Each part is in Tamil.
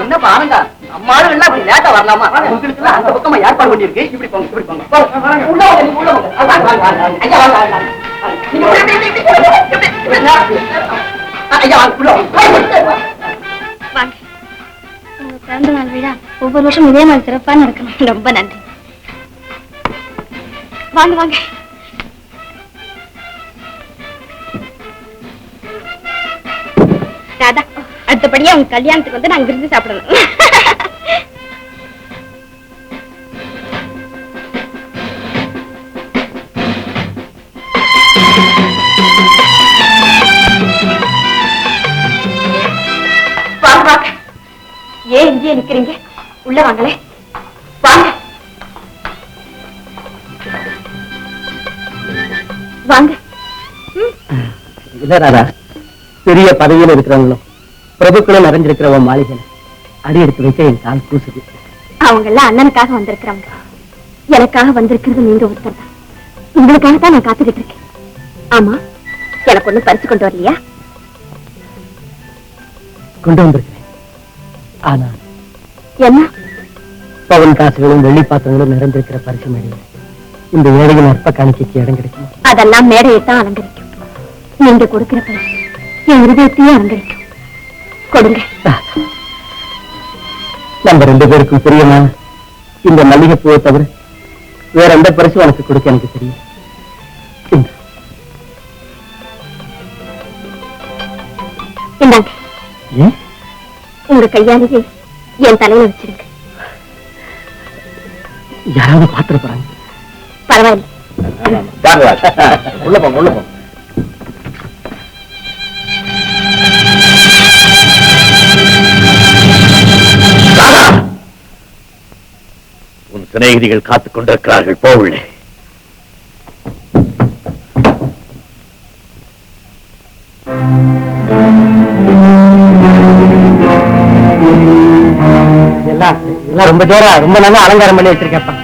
என்ன பாருங்க அம்மாளும் எல்லாம் அப்படி லேட்டா வரலாமா? உங்களுக்கு எல்லாம் அந்த பக்கமா ஏற்பாடு பண்ணிருக்கு. இப்படி போங்க, இப்படி போங்க. உள்ள வாங்க, நீங்க உள்ள வாங்க. ஐயா வாங்க, வாங்க. ஐயா வாங்க, உள்ள வாங்க. வாங்க. உங்க பிறந்த நாள் விழா ஒவ்வொரு வருஷம் இதே மாதிரி சிறப்பா நடக்கணும். ரொம்ப நன்றி. வாங்க வாங்க. ராதா, அடுத்தபடியா உங்க கல்யாணத்துக்கு வந்து நாங்க விருந்து சாப்பிடணும். வாங்க வாங்க. ஏன் இங்கே நிக்கிறீங்க? உள்ள வாங்களே. வாங்க வாங்க. இல்ல ராதா, பெரிய பதவியில் இருக்கிறவங்களும் பிரபுக்களும் நிறைஞ்சிருக்கிற உன் மாளிகை அடி எடுத்து வைக்க என் கால் கூசுது. அவங்க எல்லாம் அண்ணனுக்காக வந்திருக்கிறவங்க. எனக்காக வந்திருக்கிறது நீங்க ஒருத்தர் தான். உங்களுக்காகத்தான் நான் காத்துக்கிட்டு இருக்கேன். ஆமா, எனக்கு ஒண்ணு பறிச்சு கொண்டு வரலையா? கொண்டு வந்திருக்கிறேன். ஆனா என்ன? பவன் காசுகளும் வெள்ளி பாத்திரங்களும் நிறைந்திருக்கிற பரிசு மேடையில் இந்த ஏழையின் அற்ப காணிக்கைக்கு இடம் கிடைக்கும். அதெல்லாம் மேடையைத்தான் அலங்கரிக்கும். நீங்க கொடுக்கிற பரிசு என் இருதயத்தையும் அலங்கரிக்கும். கொடுங்க. நம்ம 2 பேருக்கும் பிரியமான இந்த மல்லிகை பூவை தவிர வேற எந்த பரிசு உனக்கு கொடுக்க எனக்கு தெரியும். இந்தாங்க. உங்க கையாலேயே என் தலையில வச்சிருக்க. யாராவது பாத்துட்டு போறாங்க. பரவாயில்ல. உள்ள போங்க, உள்ள போங்க. உன் சிநேகிதிகள் காத்துக் கொண்டிருக்கிறார்கள். போவில்லை. எல்லாம் ரொம்ப ஜோரா ரொம்ப நல்லா அலங்காரம் பண்ணி வச்சிருக்கப்பா.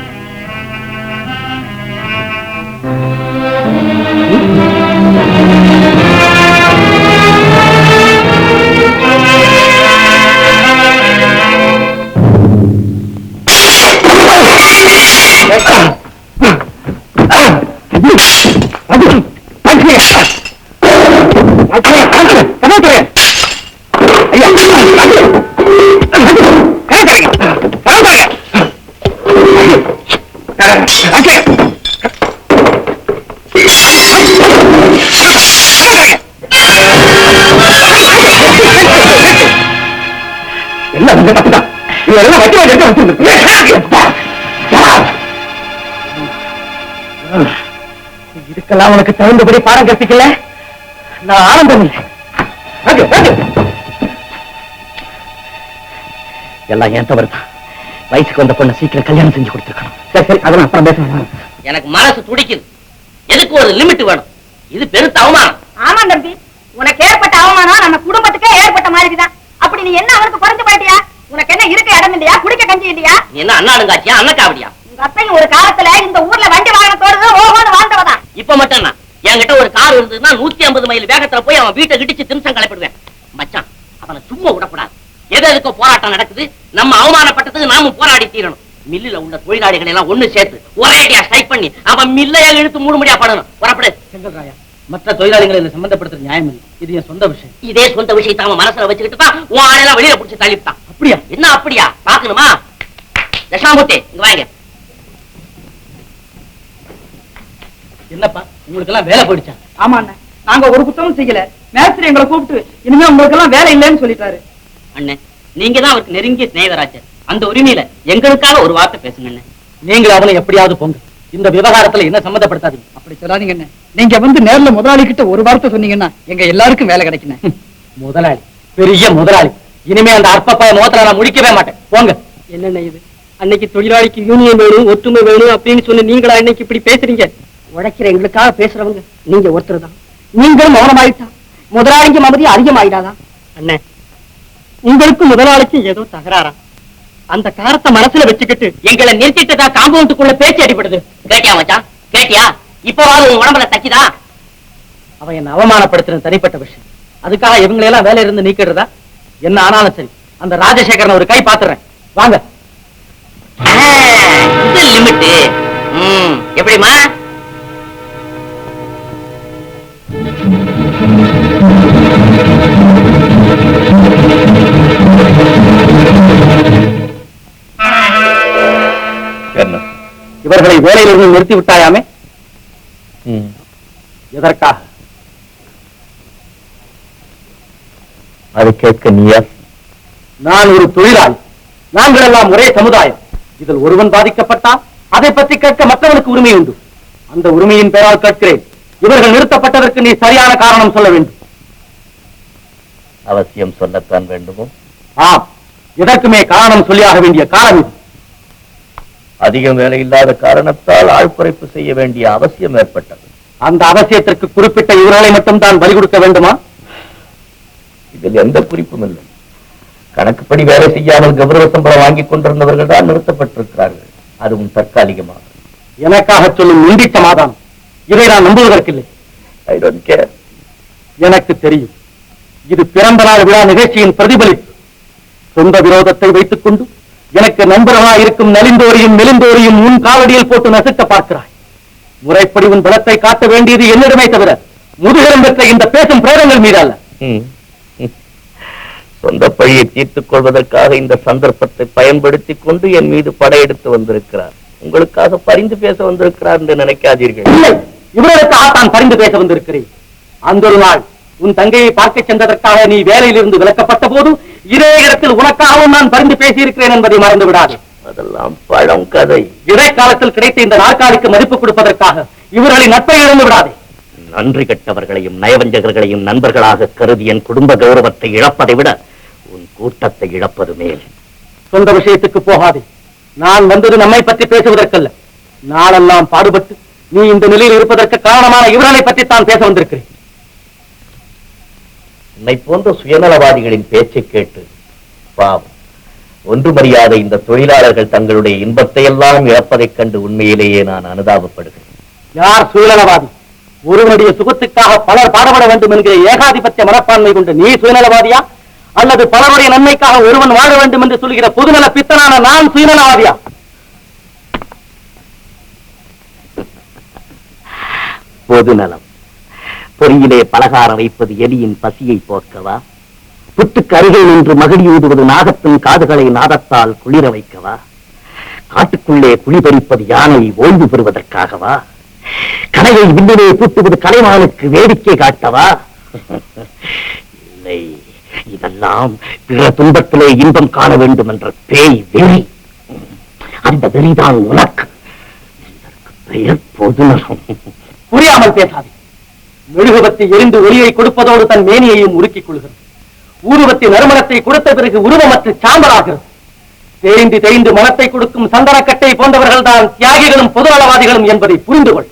இதுக்கெல்லாம் உனக்கு தகுந்தபடி பாடம் கற்பிக்கல. நான் ஆனந்தம் இல்லை. எல்லாம் ஏன் தவறுதான். வயசுக்கு வந்த பொண்ணை சீக்கிரம் கல்யாணம் செஞ்சு கொடுத்துருக்கணும். சரி சரி, அதெல்லாம் அப்புறம் பேசணும். எனக்கு மனசு துடிக்குது. எதுக்கு ஒரு லிமிட் வேணும். இது பெருத்த அவமானம். ஆமா தம்பி, உனக்கு ஏற்பட்ட அவமானம் நம்ம குடும்பத்துக்கே ஏற்பட்ட மாதிரிதான். அப்படி நீ என்ன அவனுக்கு குறைஞ்சு போயிட்டியா? உனக்கு என்ன இருக்க இடம் இல்லையா? குடிக்க கஞ்சி இல்லையா? நீ என்ன அண்ணாடுங்காச்சியா அண்ணக்காவடியா? உங்க அப்பையும் ஒரு காலத்துல இந்த ஊர்ல வண்டி வாகனத்தோடு ஓஹோன்னு வாழ்ந்தவதான். இப்ப மட்டும் நான் என்கிட்ட ஒரு கார் இருந்ததுன்னா 150 மைல் வேகத்துல போய் அவன் வீட்டை கிடிச்சு திம்சம் கலைப்பிடுவேன். மச்சான், அவனை சும்மா விடக்கூடாது. எதுக்கோ போராட்டம் நடக்குது. நம்ம அவமானப்பட்டதுக்கு நாமும் போராடி தீரணும். மில்லுல உள்ள தொழிலாளிகளை எல்லாம் ஒண்ணு சேர்த்து ஒரே அடியா ஸ்ட்ரைக் பண்ணி அவன் மில்லையா இழுத்து 3 முடியா படணும். புறப்படு. செங்கல்ராயா, மற்ற தொழிலாளிகளை இதில் சம்பந்தப்படுத்துற நியாயம் இல்லை. இது என் சொந்த விஷயம். இதே சொந்த விஷயத்தை அவன் மனசுல வச்சுக்கிட்டு தான் உன் ஆளையெல்லாம் வெளியில பிடிச்சி தள்ளிவிட்டான். அப்படியா? என்ன அப்படியா? பாக்கணுமா? தட்சிணாமூர்த்தி, இங்க வாங்க. என்னப்பா, உங்களுக்கு எல்லாம் வேலை போயிடுச்சா? ஆமா அண்ணன், நாங்க ஒரு குத்தமும் செய்யல. மேஸ்திரி எங்களை கூப்பிட்டு இனிமே உங்களுக்கு எல்லாம் வேலை இல்லைன்னு சொல்லிட்டாரு. அண்ணே, நீங்க தான் அவருக்கு நெருங்கிய சிநேகிதராச்சர். அந்த உரிமையில எங்களுக்காக ஒரு வார்த்தை பேசுங்க அண்ணே. நீங்களும் அவனை எப்படியாவது போங்க. இந்த விவகாரத்துல என்ன சம்பந்தப்படுத்தாதீங்க. அப்படி சொல்லாதீங்க அண்ணன். நீங்க வந்து நேர்ல முதலாளி கிட்ட ஒரு வார்த்தை சொன்னீங்கன்னா எங்க எல்லாருக்கும் வேலை கிடைக்கும். முதலாளி, பெரிய முதலாளி. இனிமே அந்த அற்பப்பைய முகத்துல நான் முடிக்கவே மாட்டேன். போங்க. என்னென்ன இது? அன்னைக்கு தொழிலாளிக்கு யூனியன் வேணும், ஒற்றுமை வேணும் அப்படின்னு சொல்லி நீங்களா இன்னைக்கு இப்படி பேசுறீங்க? உழைக்கிற எங்களுக்காக பேசுறவங்க நீங்க ஒருத்தர் தான். நீங்களும் மௌனமாயிட்டா முதலாளிக்கு மமதி அதிகமாயிடாதான்? அண்ணே, உங்களுக்கும் முதலாளிக்கும் ஏதோ தகராறா? அந்த காரத்தை மனசுல வச்சுக்கிட்டு எங்களை நிறுத்திட்டு காம்பவுண்டுக்குள்ள பேச்சு அடிபடுது. கேட்டியா மச்சான்? கேட்டியா? இப்பவாது உன் உடம்புல தக்கிதா? அவன் என்ன அவமானப்படுத்துற தனிப்பட்ட விஷயம். அதுக்காக இவங்களை எல்லாம் வேலை இருந்து நீக்கிறதா? என்ன ஆனாலும் சரி, அந்த ராஜசேகரன் ஒரு கை பாத்துறேன். வாங்க. இது லிமிட். எப்படிமா? இவர்களை வேலையிலிருந்து நிறுத்தி விட்டாயாமே? எதற்காக? அதை கேட்க நீயா? நான் ஒரு தொழிலாளி. நாங்கள் எல்லாம் ஒரே சமுதாயம். இதில் ஒருவன் பாதிக்கப்பட்டால் அதை பற்றி கேட்க மற்றவனுக்கு உரிமை உண்டு. அந்த உரிமையின் பெயரால் கேட்கிறேன். இவர்கள் நிறுத்தப்பட்டதற்கு நீ சரியான காரணம் சொல்ல வேண்டும். அவசியம் சொல்லத்தான் வேண்டுமோ? ஆம், எதற்குமே காரணம் சொல்லியாக வேண்டிய காலம் இது. அதிகம் வேலை இல்லாத காரணத்தால் ஆழ்குறைப்பு செய்ய வேண்டிய அவசியம் ஏற்பட்டது. அந்த அவசியத்திற்கு குறிப்பிட்ட இவர்களை மட்டும் தான் பலி கொடுக்க வேண்டுமா? இதில் எந்த குறிப்பும் இல்லை. கணக்குப்படி வேலை செய்யாமல் கௌரவ சம்பளம் வாங்கிக் கொண்டிருந்தவர்கள் தான் நிறுத்தப்பட்டிருக்கிறார்கள். அதுவும் தற்காலிகமாக. எனக்காக சொல்லும் நுண்டி சமாதானம் இதை நான் நம்புவதற்கில்லை. I don't care. எனக்கு தெரியும், இது பிறந்த நாள் விழா நிகழ்ச்சியின் பிரதிபலிப்பு. சொந்த விரோதத்தை வைத்துக் கொண்டு எனக்கு நண்பர்களாக இருக்கும் நலிந்தோரையும் மெலிந்தோரையும் உன் காலடியில் போட்டு நசுக்க பார்க்கிறாய். முறைப்படி உன் பலத்தை காட்ட வேண்டியது என்னிடமே தவிர முதுகரம் பெற்ற இந்த பேசும் பிரேதங்கள் மீது அல்ல. சொந்த பழியை தீர்த்துக் கொள்வதற்காக இந்த சந்தர்ப்பத்தை பயன்படுத்திக் கொண்டு என் மீது படையெடுத்து வந்திருக்கிறார். உங்களுக்காக பரிந்து பேச வந்திருக்கிறார் என்று நினைக்காதீர்கள். இல்லை, இவர்களுக்காக தான் பரிந்து பேச வந்திருக்கிறேன். அந்த ஒரு நாள் உன் தங்கையை பார்க்க சென்றதற்காக நீ வேலையிலிருந்து விலக்கப்பட்ட போது இதே இடத்தில் உனக்காகவும் நான் பரிந்து பேசியிருக்கிறேன் என்பதை மறந்து விடாது. அதெல்லாம் பழம் கதை. இடைக்காலத்தில் கிடைத்த இந்த நாற்காலிக்கு மதிப்பு கொடுப்பதற்காக இவர்களின் நட்பை இழந்து விடாதே. நன்றி கெட்டவர்களையும் நயவஞ்சகர்களையும் நண்பர்களாக கருதி என் குடும்ப கௌரவத்தை இழப்பதை விட உன் கூட்டத்தை இழப்பது மேல். சொந்த விஷயத்துக்கு போகாதே. நான் வந்தது நம்மை பற்றி பேசுவதற்கல்ல. நாளெல்லாம் பாடுபட்டு நீ இந்த நிலையில் இருப்பதற்கு காரணமான இவர்களை பற்றி தான் பேச வந்திருக்கிறேன். உன்னை போன்ற சுயநலவாதிகளின் பேச்சை கேட்டு பாவம் ஒன்றுமறியாத இந்த தொழிலாளர்கள் தங்களுடைய இன்பத்தை எல்லாம் இழப்பதைக் கண்டு உண்மையிலேயே நான் அனுதாபப்படுகிறேன். யார் சுயநலவாதி? ஒருவனுடைய சுகத்துக்காக பலர் பாடுபட வேண்டும் என்கிற ஏகாதிபத்திய மனப்பான்மை கொண்டு நீ சுயநலவாதியா, அல்லது பலருடைய நன்மைக்காக ஒருவன் வாழ வேண்டும் என்று சொல்கிற பொதுநல பித்தனான நான் சுயநலவாதியா? பொதுநலம். பொறியிலே பலகாரம் வைப்பது எலியின் பசியை போக்கவா? புத்துக்கு அருகே நின்று மகிழ் ஊதுவது நாகத்தின் காதுகளை நாதத்தால் குளிர வைக்கவா? காட்டுக்குள்ளே குளிபறிப்பது யானை ஓய்வு பெறுவதற்காகவா? கனையை வில்லிலே பூட்டுவது கலைமானுக்கு வேடிக்கை காட்டவா? இல்லை, இதெல்லாம் பிற துன்பத்திலே இன்பம் காண வேண்டும் என்ற பேய் வெறி. அந்த வெறிதான் உனக்கு. இதற்கு பெயர் பொதுநலம். புரியாமல் பேசாதே. மெழுகுபத்தி எரிந்து ஒளியை கொடுப்பதோடு தன் மேனியையும் உருக்கிக் கொள்கிறது. ஊதுபத்தி நறுமணத்தை கொடுத்த பிறகு உருவமற்று சாம்பலாகிறது. தேய்ந்து தேய்ந்து மனத்தை கொடுக்கும் சந்தனக்கட்டை போன்றவர்கள் தான் தியாகிகளும் பொதுநலவாதிகளும் என்பதை புரிந்து கொள்.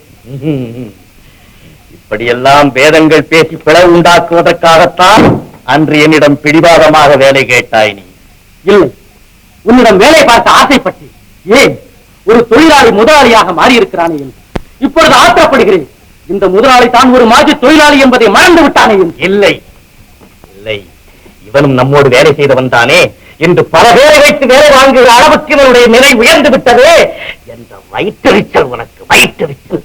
இப்படியெல்லாம் வேதங்கள் பேசி பிளவு உண்டாக்குவதற்காகத்தான் அன்று என்னிடம் பிடிவாதமாக வேலை கேட்டாய் நீ. இல்லை, உன்னிடம் வேலை பார்க்க ஆசைப்பட்டு ஏன் ஒரு தொழிலாளி முதலாளியாக மாறியிருக்கிறானே என்று இப்பொழுது ஆத்திரப்படுகிறேன். இந்த முதலாளி தான் ஒரு மாஜி தொழிலாளி என்பதை மறந்து விட்டானே என்று. இல்லை இல்லை, இவனும் நம்மோடு வேலை செய்தவன் தானே. இன்று பல பேரை வைத்து வேலை வாங்குகிற அளவுக்கு இவனுடைய நிலை உயர்ந்து விட்டதே என்ற வயிற்றெரிச்சல் உனக்கு. வயிற்றெரிச்சல்.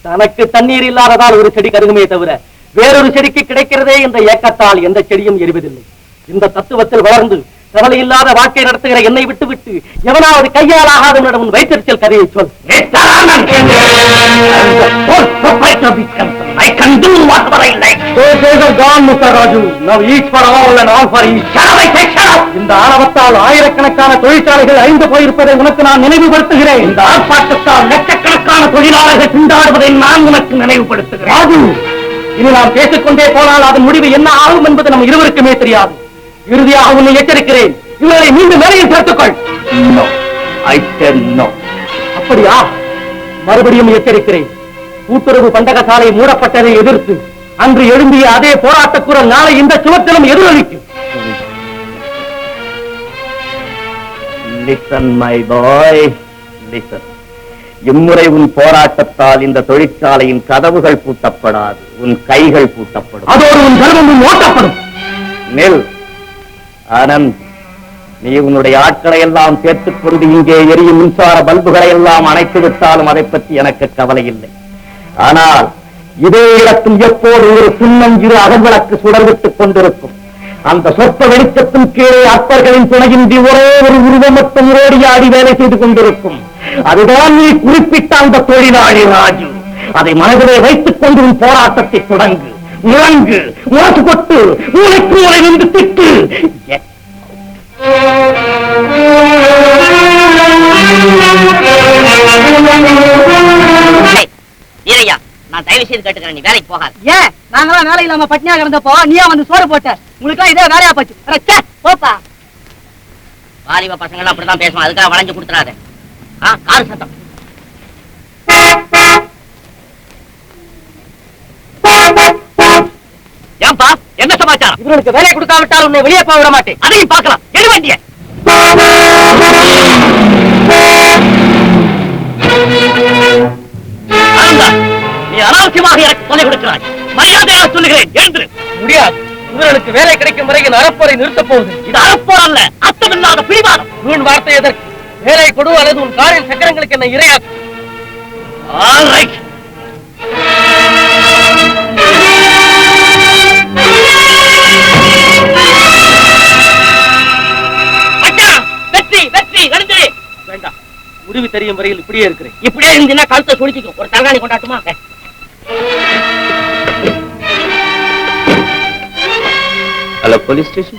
தனக்கு தண்ணீர் இல்லாததால் ஒரு செடி கருகுமே தவிர வேறொரு செடிக்கு கிடைக்கிறதே என்ற ஏக்கத்தால் எந்த செடியும் எரிவதில்லை. இந்த தத்துவத்தில் வளர்ந்து கவலை இல்லாத வாழ்க்கை நடத்துகிற என்னை விட்டுவிட்டு எவனாவது கையால் ஆகாதவனிடம் வயிற்றெரிச்சல் கதையை சொல். I can do whatever I like. Those days are gone, Mr. Raju. Now each for all and all for each. இந்த ஆணவத்தால் ஆயிரக்கணக்கான தொழிற்சாலைகள் அழிந்து போயிருப்பதை உனக்கு நான் நினைவுபடுத்துகிறேன். இந்த ஆர்ப்பாட்டத்தால் லட்சக்கணக்கான தொழிலாளர்கள் திண்டாடுவதை நான் உனக்கு நினைவுபடுத்துகிறேன். ராஜு, இனி நாம் பேசிக்கொண்டே போனால் அதன் முடிவு என்ன ஆகும் என்பது நம் இருவருக்குமே தெரியாது. இறுதியாக உன்னை எச்சரிக்கிறேன், இவர்களை மீண்டும் வேலையில் சேர்த்துக்கொள். No, I said no. அப்படியா? மறுபடியும் எச்சரிக்கிறேன். கூட்டுறவு பண்டகசாலை மூடப்பட்டதை எதிர்த்து அன்று எழும்பிய அதே போராட்ட குரல் நாளை இந்த சுவத்திலும் எதிரொலிக்கும். Listen, my boy, listen. இம்முறை உன் போராட்டத்தால் இந்த தொழிற்சாலையின் கதவுகள் பூட்டப்படாது, உன் கைகள் பூட்டப்படும். அதோடு உன் கர்வமும் ஓட்டப்படும். நெல், ஆனந்த், நீ உன்னுடைய ஆட்களை எல்லாம் சேர்த்துக் கொண்டு இங்கே எரியும் மின்சார பல்புகளை எல்லாம் அணைத்து விட்டாலும் அதை பற்றி எனக்கு கவலை இல்லை. ஆனால் இதே இடத்தில் எப்போது ஒரு சின்னஞ்சிறு அகல்விளக்கு சுடர்விட்டுக் கொண்டிருக்கும். அந்த சொற்ப வெளிச்சத்தின் கீழே அப்பர்களின் துணையின்றி ஒரே ஒரு உருவம் மட்டும் ஓடியாடி வேலை செய்து கொண்டிருக்கும். அதுதான் நீ குறிப்பிட்ட அந்த தொழிலாளி ராஜு. அதை மனதிலே வைத்துக் கொண்டு உன் போராட்டத்தை தொடங்கு. முழங்கு, முரசு கொட்டு, மூளைக்கு மூளை நின்று திட்டு. வீரையா, நான் தயவு செய்து கேட்டுக்கிறேன், நீ வேலைக்கு போகாது. ஏன் நாங்களாம் வேலை இல்லாம பட்னியா கிடந்தப்போ நீயா வந்து சோறு போட்ட? உங்களுக்கு இதே வேலையா போச்சு. போப்பா. வாலிப பசங்க எல்லாம் அப்படிதான் பேசுவான், அதுக்காக வளைஞ்சு கொடுத்துறாத. காரு சத்தம். ஏன்பா, என்ன சமாச்சாரம்? இவர்களுக்கு வேலை கொடுக்காவிட்டால் உன்னை வெளியே போக விட மாட்டேன். அதையும் பார்க்கலாம். எடு வண்டிய. நீ அனாவசியமாக எனக்கு தொலை கொடுக்கிறாய். மரியாதையாக சொல்லுகிறேன், எழுந்திரு. முடியாது. இவர்களுக்கு வேலை கிடைக்கும் வரையில் அறப்போரை நிறுத்தப் போகுது. இது அறப்போர் அல்ல, அர்த்தமில்லாத பிடிவாதம். உன் வார்த்தை எதற்கு? வேலை கொடு அல்லது உன் காரின் சக்கரங்களுக்கு என்ன இரையாக்கும். All right. வெற்றி வெற்றி எழுந்திரு. வேண்டாம், முடிவு தெரியும் வரையில் இப்படியே இருக்கிறேன். இப்படியே இருந்தீங்கன்னா கழுத்தை சுழிச்சிக்கும். ஒரு தங்காணி கொண்டாட்டுமா? Hello, police station.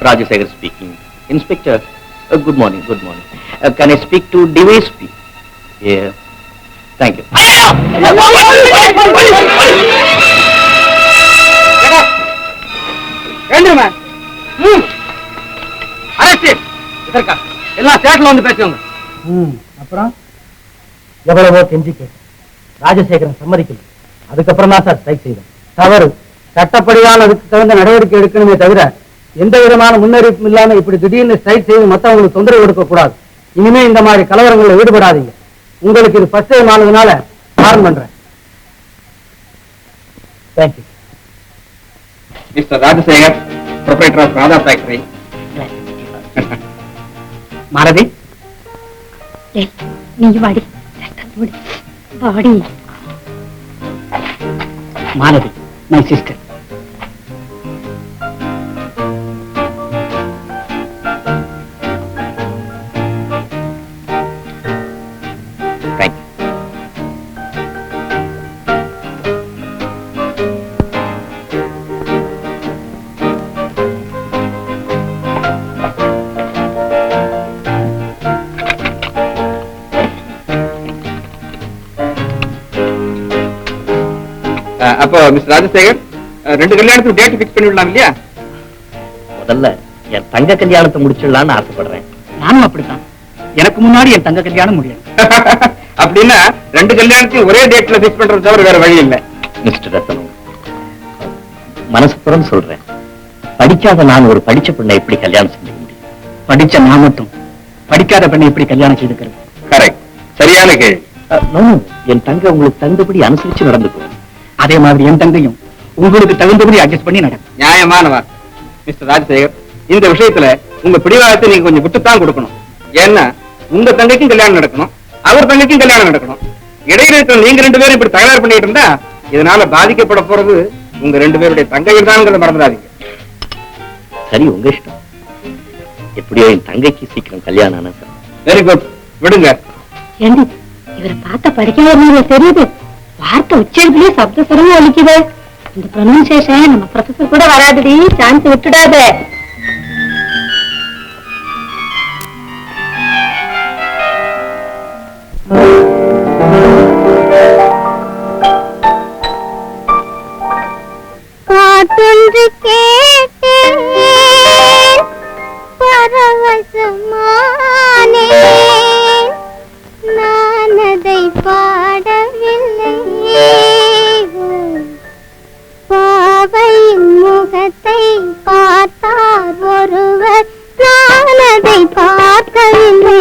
Rajasekhar speaking. Inspector, good morning, good morning. Can I speak to DSP? Yeah. Thank you. எல்லாம் ஸ்டேட்ல வந்து பேசுவாங்க. அப்புறம் எவ்வளவோ கெஞ்சிக்க ராஜசேகரன் சம்மதிக்கல. அதுக்கப்புறம் தான் சார் ஸ்ட்ரைக் செய்தேன். தவறு. சட்டப்படியால் அதுக்கு தகுந்த நடவடிக்கை எடுக்கணுமே தவிர எந்த விதமான முன்னறிவிப்பும் இல்லாம இப்படி திடீர்னு ஸ்ட்ரைக் செய்து மற்றவங்களுக்கு தொந்தரவு கொடுக்க கூடாது. இனிமே இந்த மாதிரி கலவரங்களில் ஈடுபடாதீங்க. உங்களுக்கு இது ஃபர்ஸ்ட் டைம் ஆனதுனால வார்ன் பண்றேன். Thank you. Mister Rajasekar, proprietor of Radha factory. மாரதி, நீ வாடி. வாடி. Malathi, my sister. Thank you. அப்போ மிஸ்டர் ராஜசேகர், 2 கல்யாணத்துக்கு டேட் பிக்ஸ் பண்ணி விடலாம் இல்லையா? முதல்ல என் தங்க கல்யாணத்தை முடிச்சிடலான்னு ஆசைப்படுறேன். நானும் அப்படித்தான். எனக்கு முன்னாடி என் தங்க கல்யாணம் முடியாது. அப்படின்னா 2 கல்யாணத்தையும் ஒரே டேட்ல பிக்ஸ் பண்றது தவிர வேற வழி இல்லை. மிஸ்டர் ரத்னம், மனசு புறம் சொல்றேன். படிக்காத நான் ஒரு படிச்ச பெண்ணை எப்படி கல்யாணம் செஞ்சுக்க முடியும்? படிச்ச நான் மட்டும் படிக்காத பெண்ணை எப்படி கல்யாணம் செய்துக்கிறது? கரெக்ட், சரியான கேள்வி. என் தங்க உங்களுக்கு தகுந்தபடி அனுசரிச்சு நடந்துக்கும். அதே மாதிரி என் தங்கையும் உங்களுக்கு தகுந்தபடி அட்ஜஸ்ட் பண்ணி நடக்கும். நியாயமானவா மிஸ்டர் ராஜசேகர், இந்த விஷயத்துல உங்க பிடிவாதத்தை நீங்க கொஞ்சம் விட்டுத்தான் கொடுக்கணும். ஏன்னா உங்க தங்கைக்கும் கல்யாணம் நடக்கணும், அவர் தங்கைக்கும் கல்யாணம் நடக்கணும். இடையில இருக்கிற நீங்க 2 பேரும் இப்படி தகராறு பண்ணிட்டு இருந்தா இதனால பாதிக்கப்பட போறது உங்க 2 பேருடைய தங்கைகள் தான் மறந்துடாதீங்க. சரி, உங்க இஷ்டம். எப்படியோ என் தங்கைக்கு சீக்கிரம் கல்யாணம் ஆனா சார். வெரி குட், விடுங்க. ஏண்டி, இவரை பார்த்த படிக்காத தெரியுது. வார்த்தை உச்சரிப்பிலேயே சப்த சுரமும் ஒலிக்குது. இந்த ப்ரொனன்சியேஷன் நம்ம ப்ரொஃபசர் கூட வராதுடி. சான்ஸ் விட்டுடாத. காற்றொன்று கேட்டேன், பரவசமானேன், நான் அதை பாடவில்லை. பாவையின் முகத்தை பார்த்தார் ஒருவர், நான் அதை பார்க்கவில்லை.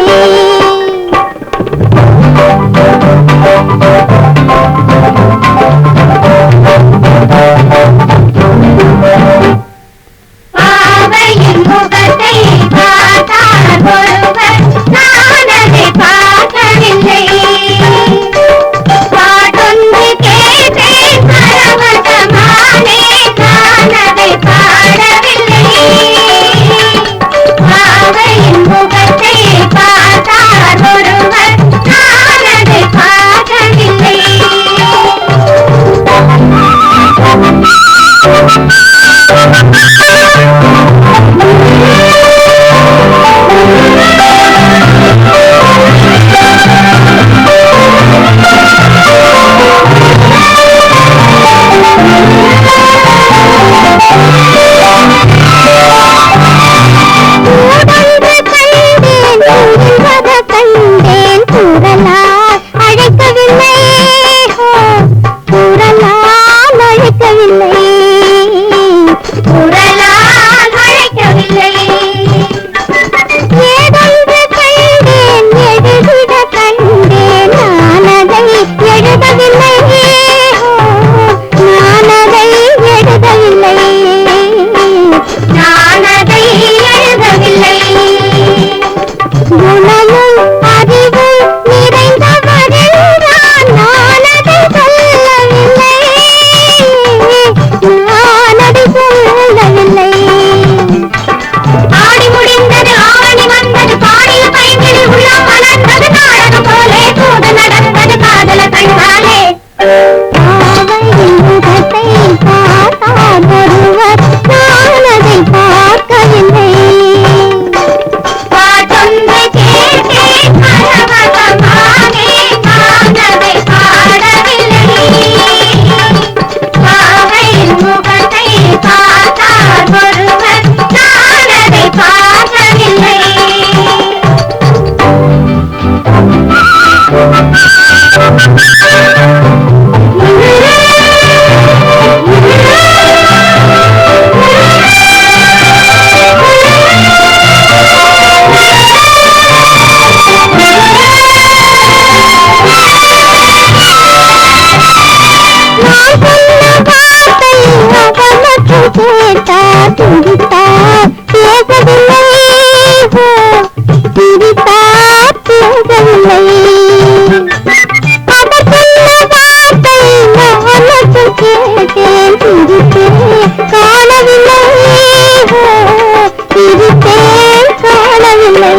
சிரித்தேன் காணவில்லை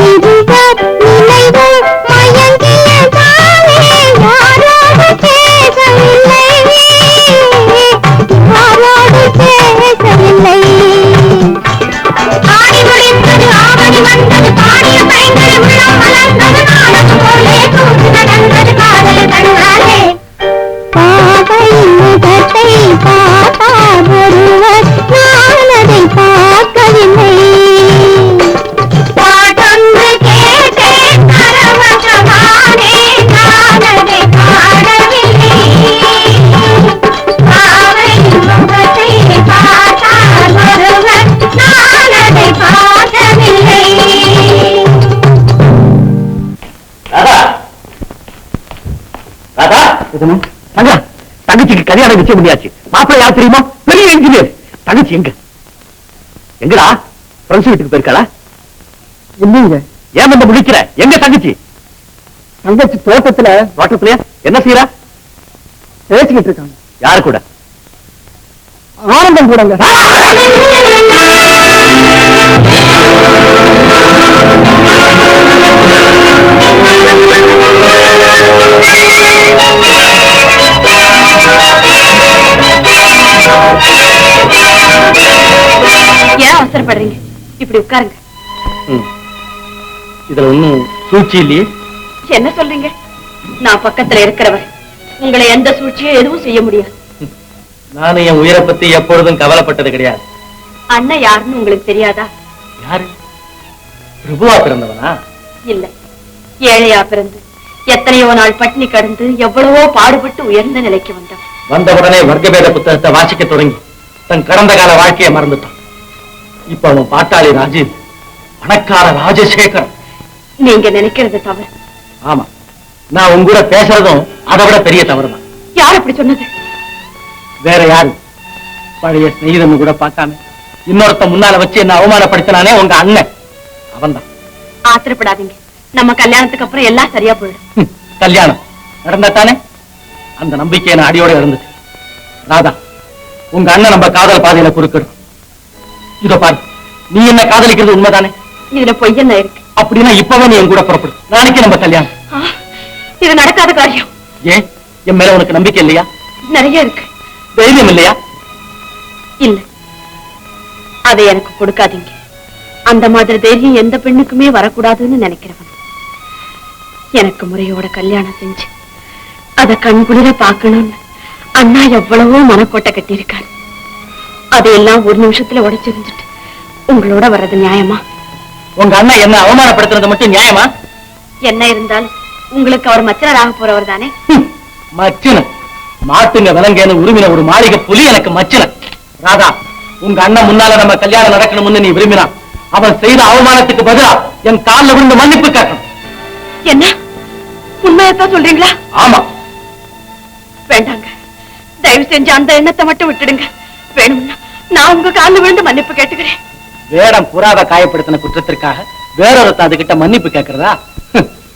இருவர் நினைவு மயங்கியதாலே யாரோடு பேசவில்லை ஆடி முடிந்தது ஆவணி வந்தது பாடிய பைங்கள் உள்ளம் மலர்ந்தது நாளது போலே தூது நடந்தது காதல் கண்ணாலே பாவையின் முகத்தை பார்த்தார் ஒருவர் நான் அதை பார்க்கவில்லை பாடொன்று கேட்டேன் பரவசமானே நான் அதை பாடவில்லை பாவையின் முகத்தை பார்த்தார் ஒருவர் நான் அதை பார்க்கவில்லை ராதா ராதா தங்கா தங்கச்சிக்கு கல்யாணம் நிச்சயம் பண்ணியாச்சு. மாப்பிள்ளை யார் தெரியுமா? பெரிய இன்ஜினியர். தங்கச்சி எங்கடா? ஃப்ரெண்ட்ஸ் வீட்டுக்கு போயிருக்காளா? இல்லைங்க, ஏன் வந்து முடிக்கிற? எங்க தங்கச்சி? தங்கச்சி தோட்டத்துல என்ன செய்யறா? பேசிக்கிட்டு இருக்காங்க. யாரு கூட? ஆனந்தம் கூடங்க. ஏன் அவசரப்படுறீங்க? இப்படி உட்காருங்க. இதுல ஒண்ணும் சூழ்ச்சி இல்லையே. என்ன சொல்றீங்க? நான் பக்கத்துல இருக்கிறவர் உங்களை எந்த சூழ்ச்சியும் எதுவும் செய்ய முடியாது. நானும் என் உயிரை பத்தி எப்பொழுதும் கவலைப்பட்டது கிடையாது. அண்ணன் யாருன்னு உங்களுக்கு தெரியாதா? யாரு? பிரபுவா பிறந்தவனா? இல்ல, ஏழையா பிறந்து எத்தனையோ நாள் பட்டினி கடந்து எவ்வளவோ பாடுபட்டு உயர்ந்த நிலைக்கு வந்தவன். வந்த உடனே வர்க்கபேத புத்தகத்தை வாசிக்க தொடங்கி தன் கடந்த கால வாழ்க்கையை மறந்துட்டான். இப்ப அவன் பாட்டாளி ராஜீவ், பணக்கார ராஜசேகர். நீங்க நினைக்கிறது தவறு. ஆமா, நான் உங்க கூட பேசுறதும் அதை விட பெரிய தவறுதான். யார் அப்படி சொன்னது? வேற யாரு? பழைய ஸ்நேகிதன் கூட பார்க்காம இன்னொருத்த முன்னால வச்சு என்ன அவமானப்படுத்தினானே உங்க அண்ணன், அவன்தான். ஆத்திரப்படாதீங்க, நம்ம கல்யாணத்துக்கு அப்புறம் எல்லாம் சரியா போயிடும். கல்யாணம் நடந்தாத்தானே? அந்த நம்பிக்கையை நான் அடியோட இருந்தது. ராதா, உங்க அண்ணன் நம்ம காதல் பாதையில குறுக்கிடும். இதோ பாரு, நீ என்ன காதலிக்கிறது உண்மைதானே? இதுல பொய் என்ன இருக்கு? அப்படின்னா இப்பவே நீ என் கூட புறப்படு. நாளைக்கு நம்ம கல்யாணம். இது நடக்காத காரியம். ஏன், என் மேல உனக்கு நம்பிக்கை இல்லையா? நிறைய இருக்கு. தைரியம் இல்லையா? இல்ல, அதை எனக்கு கொடுக்காதீங்க. அந்த மாதிரி தைரியம் எந்த பெண்ணுக்குமே வரக்கூடாதுன்னு நினைக்கிறவன். எனக்கு முறையோட கல்யாணம் செஞ்சு அத கண்குளிர பார்க்கணும்னு அண்ணா எவ்வளவோ மனக்கோட்டை கட்டியிருக்காரு. அதையெல்லாம் ஒரு நிமிஷத்துல உடைச்சிருந்துட்டு உங்களோட வர்றது நியாயமா? உங்க அண்ணன் என்ன அவமானப்படுத்துறது மட்டும் நியாயமா? என்ன இருந்தாலும் உங்களுக்கு அவர் மச்சனராக போறவர் தானே. மச்சின மாட்டுங்க விலங்கேன்னு உரிமையின ஒரு மாளிகை புலி எனக்கு மச்சின. ராதா, உங்க அண்ணன் முன்னால நம்ம கல்யாணம் நடக்கணும்னு நீ விரும்பினா அவன் செய்த அவமானத்துக்கு பதிலா என் காலில் விழுந்து மன்னிப்பு கேட்கணும். என்ன, உண்மையத்தான் சொல்றீங்களா? ஆமா. வேண்டாங்க, தயவு செஞ்சு அந்த எண்ணத்தை மட்டும் விட்டுடுங்க. வேணும்னா நான் உங்க காலில் விழுந்து மன்னிப்பு கேட்டுக்கிறேன். வேடம் புறாவை காயப்படுத்தின குற்றத்திற்காக வேறொருத்த அதுகிட்ட மன்னிப்பு கேட்கிறதா?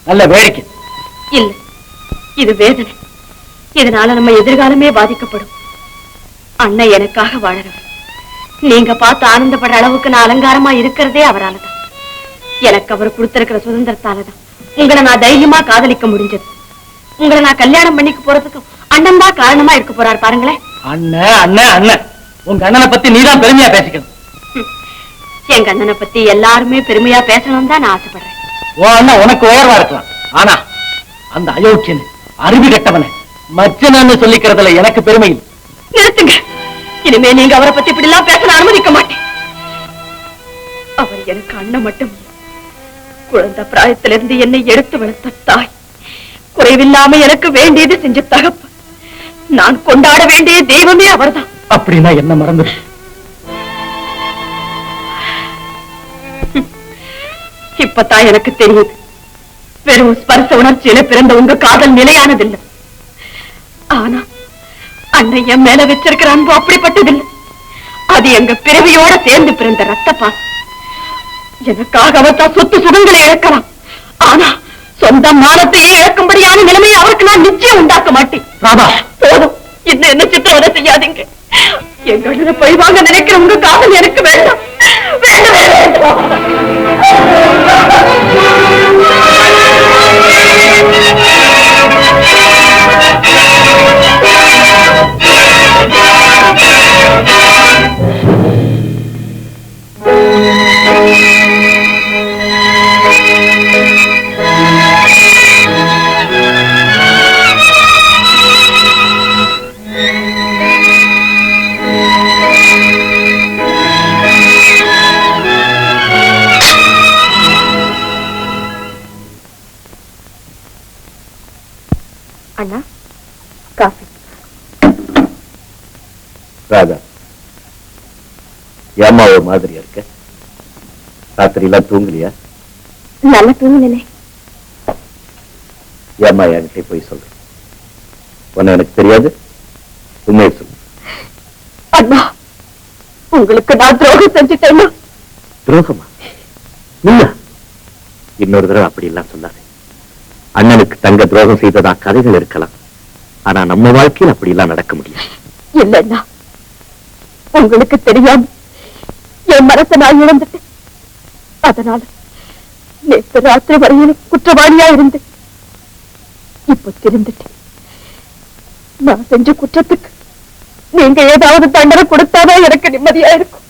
நல்ல வேடிக்கை. இல்ல, இது வேதனை. இதனால நம்ம எதிர்காலமே பாதிக்கப்படும். அண்ணன் எனக்காக வாழறவர். நீங்க பார்த்து ஆனந்தப்படுற அளவுக்கு நான் அலங்காரமா இருக்கிறதே அவராலதான். எனக்கு அவர் கொடுத்திருக்கிற சுதந்திரத்தாலதான் உங்களை நான் தைரியமா காதலிக்க முடிஞ்சது. உங்களை நான் கல்யாணம் பண்ணிக்க போறதுக்கு அண்ணன் தான் காரணமா இருக்க போறாரு பாருங்களேன். அண்ணன் அண்ணன் அண்ணன், உங்க அண்ணனை பத்தி நீதான் பெருமையா பேசிக்கணும். எங்க அண்ணனை பத்தி எல்லாருமே பெருமையா பேசணும் தான் நான் ஆசைப்படுறேன். ஓ அண்ணன் உனக்கு உயர்வா இருக்கலாம். ஆனா அந்த அயோக்கியன் அறிவு கட்டவனை மச்சனன்னு சொல்லிக்கிறதுல எனக்கு பெருமை இல்லை. நிறுத்துங்க, இனிமே நீங்க அவரை பத்தி இப்படி எல்லாம் பேச அனுமதிக்க மாட்டேன். அவர் எனக்கு அண்ணன் மட்டும் இல்லை, குழந்தை பிராயத்திலிருந்து என்னை எடுத்து வளர்த்த தாய், குறைவில்லாம எனக்கு வேண்டியது செஞ்ச தகப்பு, நான் கொண்டாட வேண்டிய தெய்வமே அவர்தான். அப்படின்னா என்ன மறந்து? இப்பதான் எனக்கு தெரியுது, வெறும் ஸ்பர்ச உணர்ச்சியில பிறந்த உங்க காதல் நிலையானதில்லை. ஆனா அண்ணன் என் மேல வச்சிருக்கிற அன்பு அப்படிப்பட்டதில்லை. அது எங்க பிறவியோட சேர்ந்து பிறந்த ரத்த பாசம். எனக்காக அவர் தான் சொத்து சுகங்களை இழக்கலாம். ஆனா சொந்த மானத்தையே இழக்கும்படியான நிலைமையை அவருக்கு நான் நிச்சயம் உண்டாக்க மாட்டேன். போதும், இன்னும் என்ன சித்திரவதை செய்யாதீங்க. எங்க பழி வாங்க நினைக்கிற உங்க காதல் எனக்கு வேண்டாம். அண்ணா காஃபி. ராதா, ஏமா ஒரு மாதிரியா இருக்க? ராத்திரி எல்லாம் தூங்கலையா? நல்ல தூங்கினே. ஏமா என்கிட்ட போய் சொல்ற? உன்னை எனக்கு தெரியாது, உண்மையை சொல்லு. அண்ணா, உங்களுக்கு நான் துரோகம் செஞ்சுட்டேன்னா. துரோகமா? நீயா? இன்னொரு தடவை அப்படி எல்லாம் சொல்லாது. அண்ணனுக்கு தங்க துரோகம் செய்ததா கதைகள் இருக்கலாம், ஆனா நம்ம வாழ்க்கையில் அப்படி எல்லாம் நடக்க முடியாது. இல்லைன்னா உங்களுக்கு தெரியாம என் மனசை நான் இழந்துட்டேன். அதனால நேற்று ராத்திரி வரையில குற்றவாளியா இருந்தேன். இப்ப திருந்துட்டேன். நான் செஞ்ச குற்றத்துக்கு நீங்க ஏதாவது தண்டனை கொடுத்தாதான் எனக்கு நிம்மதியா இருக்கும்.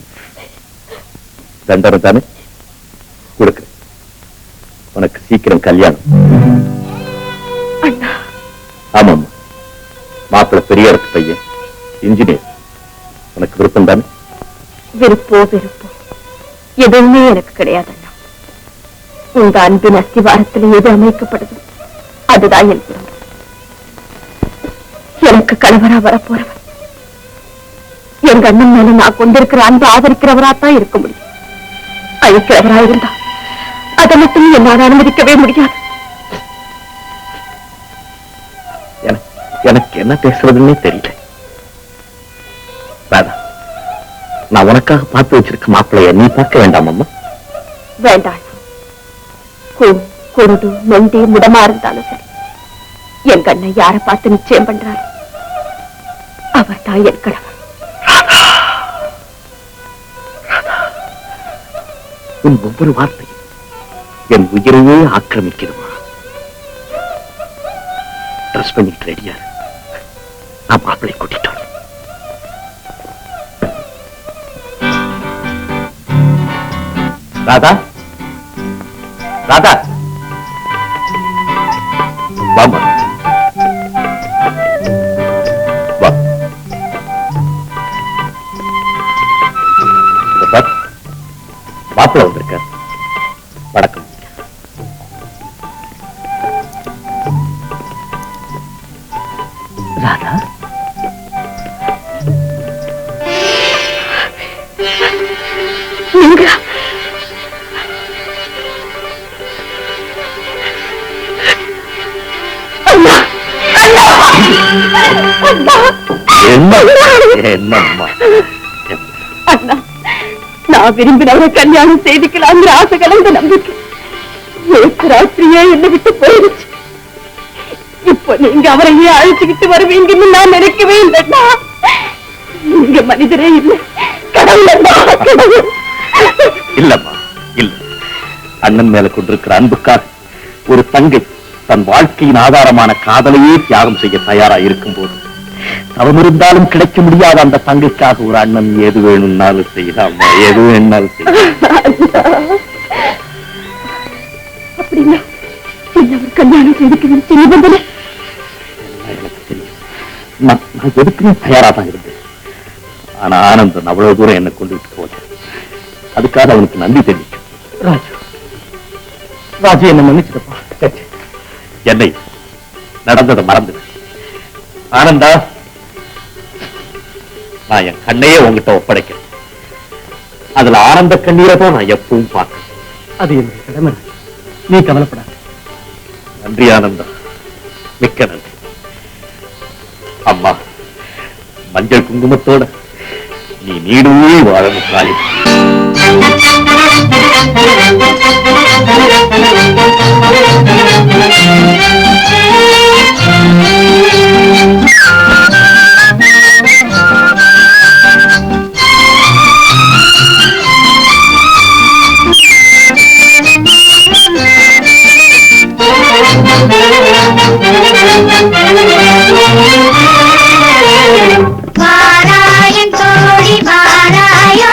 தண்டனை தானே கொடுக்க. உனக்கு சீக்கிரம் கல்யாணம். அண்ணா. ஆமாம்மா, மாப்பிள்ளை பெரிய இடத்து பையன், இன்ஜினியர். உனக்கு விருப்பம் தானே? விருப்போ எதுவுமே எனக்கு கிடையாது அண்ணா. உங்க அன்பின் அஸ்திவாரத்தில் எது அமைக்கப்படுது அதுதான் என் குடும்பம். எனக்கு கணவரா வரப்போறவர் எங்க அண்ணன் மேல நான் கொண்டிருக்கிற அன்பு ஆதரிக்கிறவராத்தான் இருக்க முடியும். அழிக்கிறவரா இருந்தா அதை மட்டும் என்னால் அனுமதிக்கவே முடியாது. எனக்கு என்ன பேசுறதுன்னே தெரியல. ராதா, நான் உனக்காக பார்த்து வச்சிருக்க மாப்பிள்ளைய நீ பார்க்க வேண்டாம் அம்மா. வேண்டாம். குருடு நொண்டி முடமா இருந்தாலும் சரி, என் கண்ணை யார பார்த்து நிச்சயம் பண்றாரு அவர் தான் என் கணவன். உன் ஒவ்வொரு வார்த்தையும் என் உயிரையே ஆக்கிரமிக்கிறமா. ட்ரெஸ் பண்ணிட்டு ரெடியா நான் மாப்பிள்ளை கூட்டிட்டோம். ராதா, ராதா, வாமா, வா. மாப்பிள்ளை வந்திருக்க. வணக்கம். ராதா, நீங்க என்னம்மா? அண்ணா, நான் விரும்பினவரை கல்யாணம் செய்துக்கலாங்கிற ஆசை கலந்த நம்பிக்கை நேற்று ராத்திரியே என்னை விட்டு போயிடுச்சு. இப்போ நீங்க அவரையே அழைச்சுக்கிட்டு வருவீங்கன்னு நான் நினைக்கவே இல்லைன்னா. நீங்க மனிதரே இல்லை, கடவுள். இல்லம்மா, இல்ல. அண்ணன் மேல கொண்டிருக்கிற அன்புக்காக ஒரு தங்கை தன் வாழ்க்கையின் ஆதாரமான காதலையே தியாகம் செய்ய தயாரா இருக்கும் போது தவம் இருந்தாலும் கிடைக்க முடியாத அந்த தங்கைக்காக ஒரு அண்ணன் எது வேணும்னாலும் செய்யலாமா, எது வேணும்னாலும் செய்யலாம். அப்படின்னா அவர் கல்யாணம் செய்துக்க நிபந்தனை எனக்கு தெரியும். நான் எதுக்குமே தயாரா தான் இருந்தேன். ஆனா ஆனந்தன் அவ்வளவு தூரம் என்னை கொண்டு விட்டு போல. அதுக்காக அவனுக்கு நன்றி தெரிவிக்கும். ராஜு, ராஜு என்ன மன்னிச்சிருப்பா. என்னை நடந்ததை மறந்து ஆனந்தா, நான் என் கண்ணையே உங்ககிட்ட ஒப்படைக்கிறேன். அதுல ஆனந்த கண்ணீரை தான் நான் எப்பவும் பார்க்கிறேன். அது என்னுடைய கடமை. நீ கவலைப்படாத. நன்றி ஆனந்தா, மிக்க நன்றி. அம்மா, மஞ்சள் குங்குமத்தோட நீ நீடுவே வாழணும் தாயே. வாராயன் தோழி வாராயோ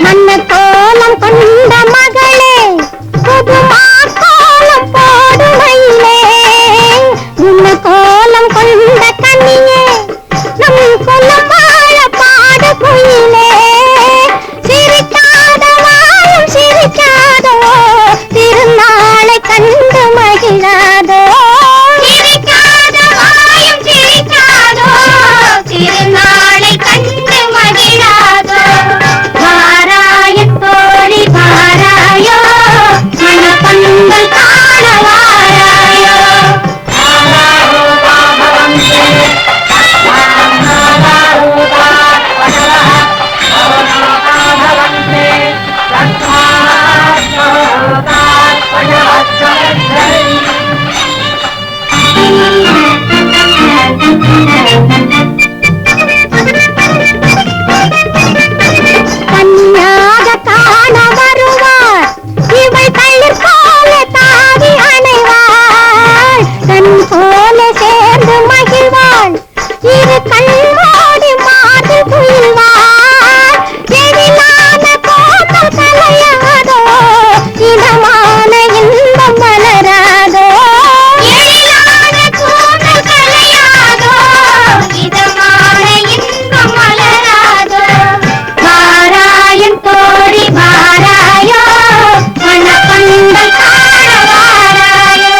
மன்ன கோலம் கொண்ட மகளே புதுமா கோலம் போடுமையிலே உன்ன கோலம் கொண்ட கண்ணியே நம் குலம் வாழ பாடு குயிலே சிரிக்காத வாழும் சிரிக்காதோ திருநாளை கண்டு மகிழாதோ சிரிக்காத வாயும் சிரிக்காதோ திருநாளை கண்டு மகிழாதோ வாராயத் தோழி வாராயோ மனப்பந்தல் காண வாராயோ கன்னியாக காண வருவார் இவள் தளிர் போல தாவி அணைவாள் கண் போல சேர்ந்து மகிழ்வாள் இரு கண்ணோடி மாது துயில்வாள் எழிலான கோலம் கலையாதோ இதமான இன்பம் மலராதோ எழிலான கோலம் கலையாதோ இதமான இன்பம் மலராதோ வாராயன் தோழி வாராயோ மனப்பந்தல் காண வாராயோ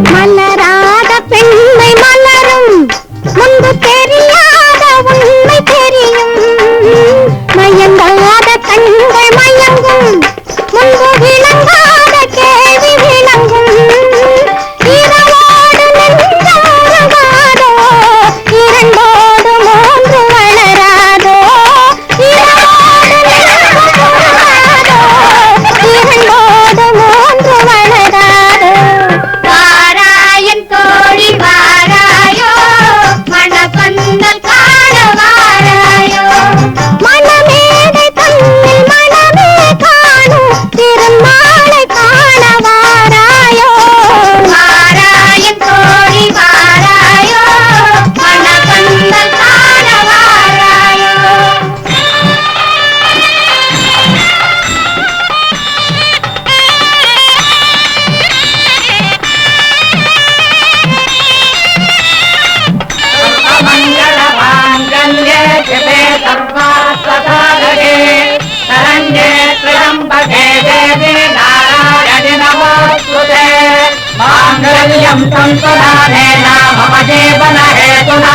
மலராத பெண்மை மலரும் முன்பு தெரியாத உண்மை தெரியும் மயங்காத கண்கள் மயங்கும் முன்பு விளங்காத கேள்வி விளங்கும் இரவோடு நெஞ்சம் உருகாதோ இரண்டோடு மூன்று வளராதோ இரவோடு நெஞ்சம் உருகாதோ இரண்டோடு மூன்று வளராதோ வாராயன் தோழி வாராயோ மனப்பந்தல் காண வாராயோ மனமேடை தன்னில் மனமே காணும் திருநாளை காண வாராயோ வாராயன் தோழி வாராயோ மனப்பந்தல் காண வாராயோ मांगल्यं संतुनानेन मम जीवन हेतुना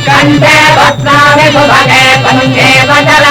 कंठे भद्रामि सुभगे पंगे वचल